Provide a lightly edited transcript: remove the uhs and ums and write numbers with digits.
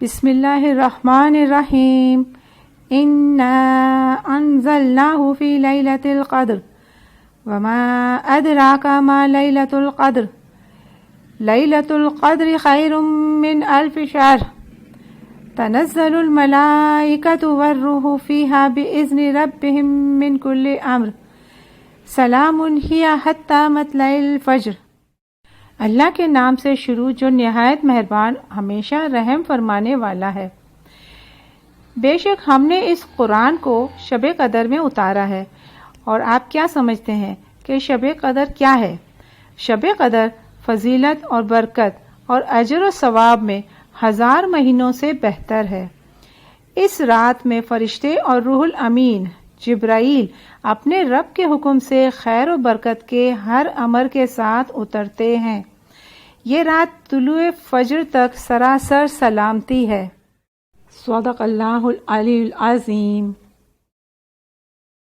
بسم اللہ الرحمن الرحیم انا انزلناه فی لیلۃ القدر وما ادراک ما لیلۃ القدر لیلۃ القدر خیر من الف شہر تنزل الملائکۃ والروح فیہا بإذن ربہم من کل امر سلام ہی حتی مطلع الفجر۔ اللہ کے نام سے شروع جو نہایت مہربان ہمیشہ رحم فرمانے والا ہے۔ بے شک ہم نے اس قرآن کو شب قدر میں اتارا ہے، اور آپ کیا سمجھتے ہیں کہ شب قدر کیا ہے؟ شب قدر فضیلت اور برکت اور اجر و ثواب میں 1000 مہینوں سے بہتر ہے۔ اس رات میں فرشتے اور روح الامین جبرائیل اپنے رب کے حکم سے خیر و برکت کے ہر امر کے ساتھ اترتے ہیں۔ یہ رات طلوع فجر تک سراسر سلامتی ہے۔ صدق اللہ العلی العظیم۔